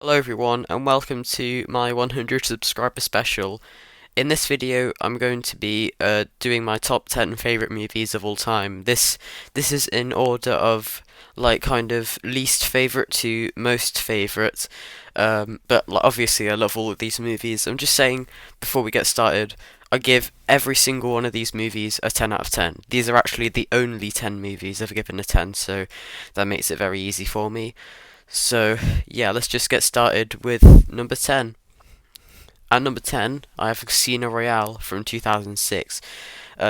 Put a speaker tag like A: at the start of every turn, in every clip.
A: Hello everyone and welcome to my 100 subscriber special. In this video I'm going to be doing my top 10 favorite movies of all time. This is in order of like kind of least favorite to most favorite. But like, obviously I love all of these movies. I'm just saying before we get started, I give every single one of these movies a 10 out of 10. These are actually the only 10 movies I've given a 10, so that makes it very easy for me. So, yeah, let's just get started with number 10. At number 10, I have Casino Royale from 2006.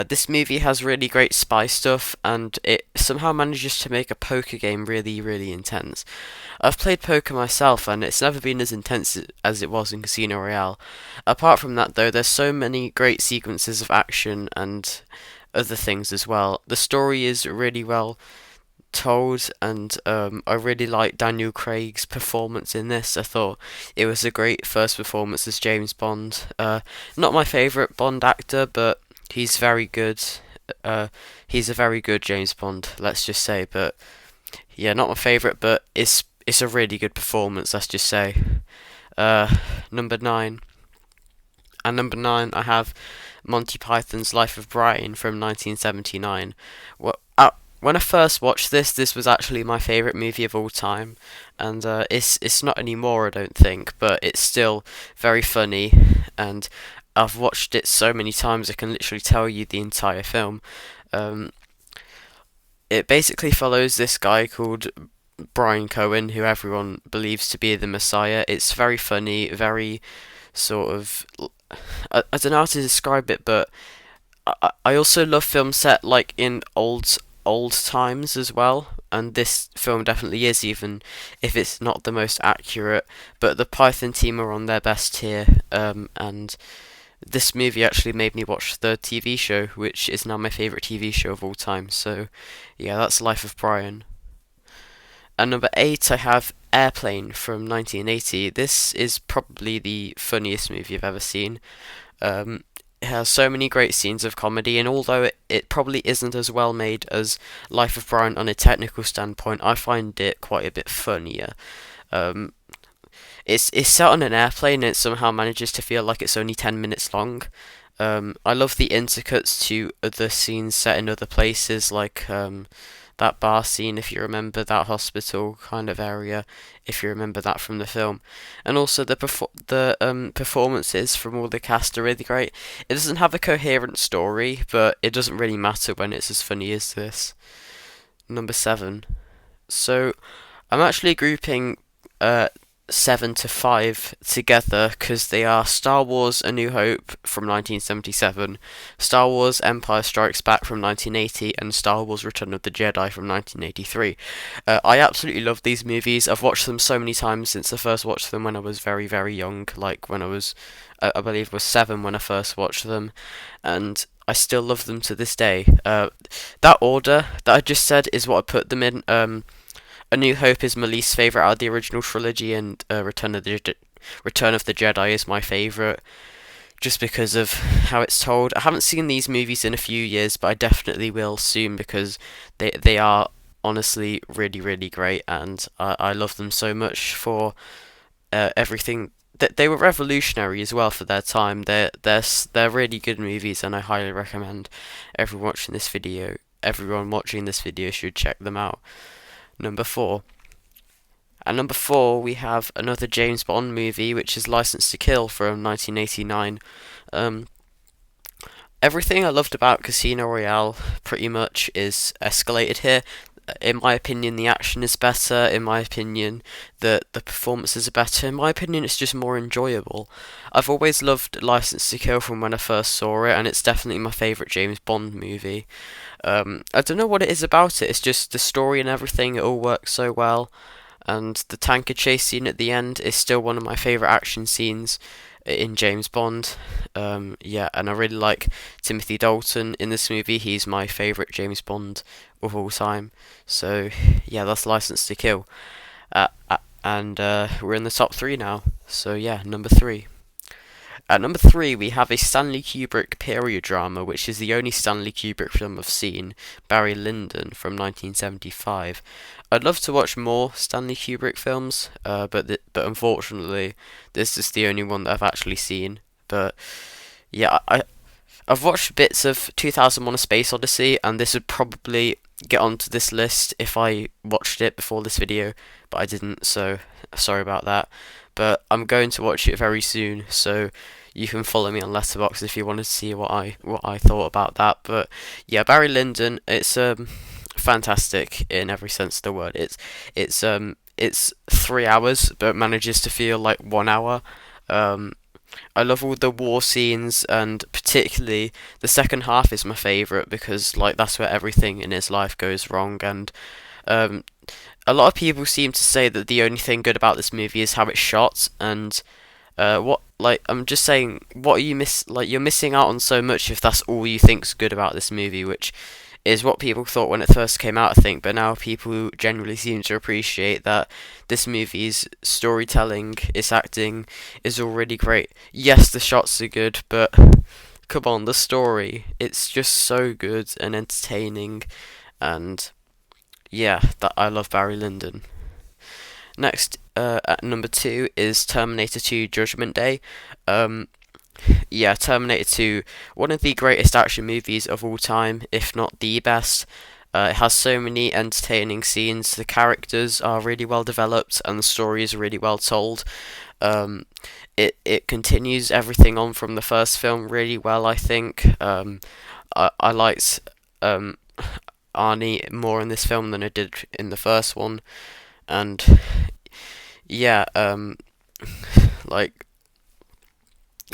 A: This movie has really great spy stuff, and it somehow manages to make a poker game really, really intense. I've played poker myself, and it's never been as intense as it was in Casino Royale. Apart from that, though, there's so many great sequences of action and other things as well. The story is really well told, and I really like Daniel Craig's performance in this. I thought it was a great first performance as James Bond. Not my favourite Bond actor, but he's very good. He's a very good James Bond, let's just say. But yeah, not my favourite, but it's a really good performance, let's just say. Uh, number nine. And number nine, I have Monty Python's Life of Brian from 1979. When I first watched this, this was actually my favourite movie of all time, and it's not anymore, I don't think, but it's still very funny, and I've watched it so many times I can literally tell you the entire film. Um, it basically follows this guy called Brian Cohen, who everyone believes to be the Messiah. It's very funny, very sort of I don't know how to describe it, but I also love films set like in old times as well, and this film definitely is, even if it's not the most accurate. But the Python team are on their best here, and this movie actually made me watch the TV show, which is now my favourite TV show of all time. So, yeah, that's Life of Brian. And number 8, I have Airplane from 1980. This is probably the funniest movie I've ever seen. It has so many great scenes of comedy, and although it probably isn't as well made as Life of Brian on a technical standpoint, I find it quite a bit funnier. Um, it's set on an airplane, and it somehow manages to feel like it's only 10 minutes long. I love the intercuts to other scenes set in other places, like that bar scene, if you remember that hospital kind of area, if you remember that from the film, and also the performances from all the cast are really great. It doesn't have a coherent story, but it doesn't really matter when it's as funny as this. Number 7. So I'm actually grouping uh, 7 to 5 together because they are Star Wars A New Hope from 1977, Star Wars Empire Strikes Back from 1980, and Star Wars Return of the Jedi from 1983. I absolutely love these movies. I've watched them so many times since I first watched them when I was very, very young, like when I was, I believe it was 7 when I first watched them, and I still love them to this day. That order that I just said is what I put them in. A New Hope is my least favorite out of the original trilogy, and Return of the Jedi is my favorite, just because of how it's told. I haven't seen these movies in a few years, but I definitely will soon because they are honestly really, really great, and I love them so much for everything. They were revolutionary as well for their time. They're really good movies, and I highly recommend everyone watching this video should check them out. Number 4. At number 4, we have another James Bond movie, which is License to Kill from 1989. Um, Everything I loved about Casino Royale pretty much is escalated here. In my opinion, the action is better. In my opinion, the performances are better. In my opinion, it's just more enjoyable. I've always loved License to Kill from when I first saw it, and it's definitely my favourite James Bond movie. I don't know what it is about it. It's just the story and everything. It all works so well, and the tanker chase scene at the end is still one of my favourite action scenes in James Bond. Yeah, and I really like Timothy Dalton in this movie. He's my favourite James Bond of all time. So yeah, that's License to Kill. And we're in the top 3 now. So yeah, number 3. At number 3, we have a Stanley Kubrick period drama, which is the only Stanley Kubrick film I've seen, Barry Lyndon from 1975. I'd love to watch more Stanley Kubrick films, but unfortunately, this is the only one that I've actually seen. But yeah, I've watched bits of 2001: A Space Odyssey, and this would probably get onto this list if I watched it before this video, but I didn't, so sorry about that. But I'm going to watch it very soon, so you can follow me on Letterboxd if you want to see what I thought about that. But yeah, Barry Lyndon, it's fantastic in every sense of the word. It's 3 hours, but manages to feel like 1 hour. Um, I love all the war scenes, and particularly the second half is my favourite because like that's where everything in his life goes wrong. And um, a lot of people seem to say that the only thing good about this movie is how it's shot, and what like I'm just saying, what you miss, like you're missing out on so much if that's all you think's good about this movie, which is what people thought when it first came out, I think, but now people generally seem to appreciate that this movie's storytelling, its acting, is already great. Yes, the shots are good, but come on, the story, it's just so good and entertaining, and yeah, that I love Barry Lyndon. Next, at number 2 is Terminator 2: Judgment Day. Um, yeah, Terminator 2, one of the greatest action movies of all time, if not the best. It has so many entertaining scenes, the characters are really well developed, and the story is really well told. Um, it continues everything on from the first film really well, I think. I liked um, Arnie more in this film than I did in the first one, and yeah, like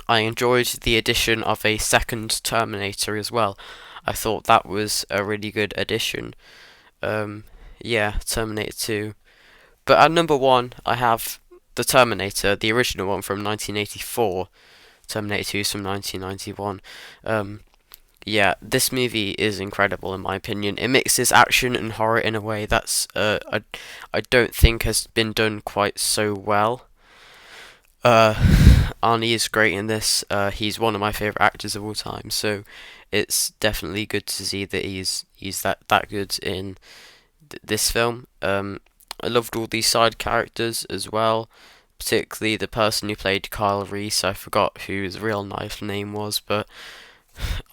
A: I enjoyed the addition of a second Terminator as well. I thought that was a really good addition. Um, yeah, Terminator 2. But at number 1, I have the Terminator, the original one from 1984. Terminator 2 is from 1991. Yeah, this movie is incredible in my opinion. It mixes action and horror in a way that's I don't think has been done quite so well. Uh, Arnie is great in this. He's one of my favorite actors of all time, so it's definitely good to see that he's that good in this film. I loved all these side characters as well, particularly the person who played Kyle Reese. I forgot who his real life name was, but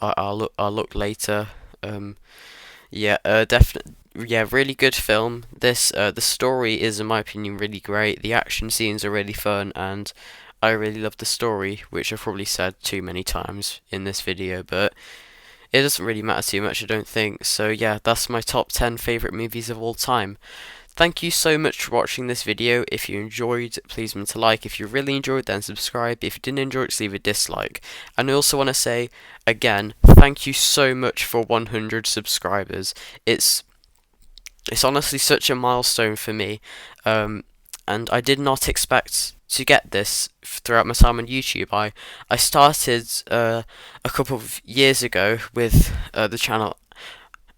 A: I'll look later. Um, yeah, definitely. Yeah, really good film. The story is, in my opinion, really great. The action scenes are really fun, and I really love the story, which I've probably said too many times in this video, but it doesn't really matter too much, I don't think. So yeah, that's my top 10 favorite movies of all time. Thank you so much for watching this video. If you enjoyed, please leave a like. If you really enjoyed, then subscribe. If you didn't enjoy it, just leave a dislike. And I also want to say, again, thank you so much for 100 subscribers. It's honestly such a milestone for me, and I did not expect to get this throughout my time on YouTube. I started a couple of years ago with the channel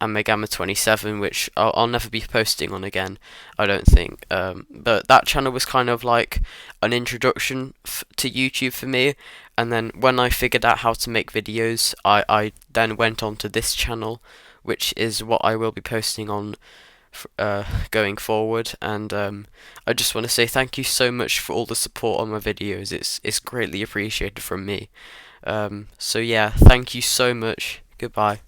A: Gamma27, which I'll never be posting on again, I don't think. But that channel was kind of like an introduction to YouTube for me, and then when I figured out how to make videos, I then went on to this channel, which is what I will be posting on going forward. And I just want to say thank you so much for all the support on my videos. It's greatly appreciated from me. So yeah, thank you so much. Goodbye.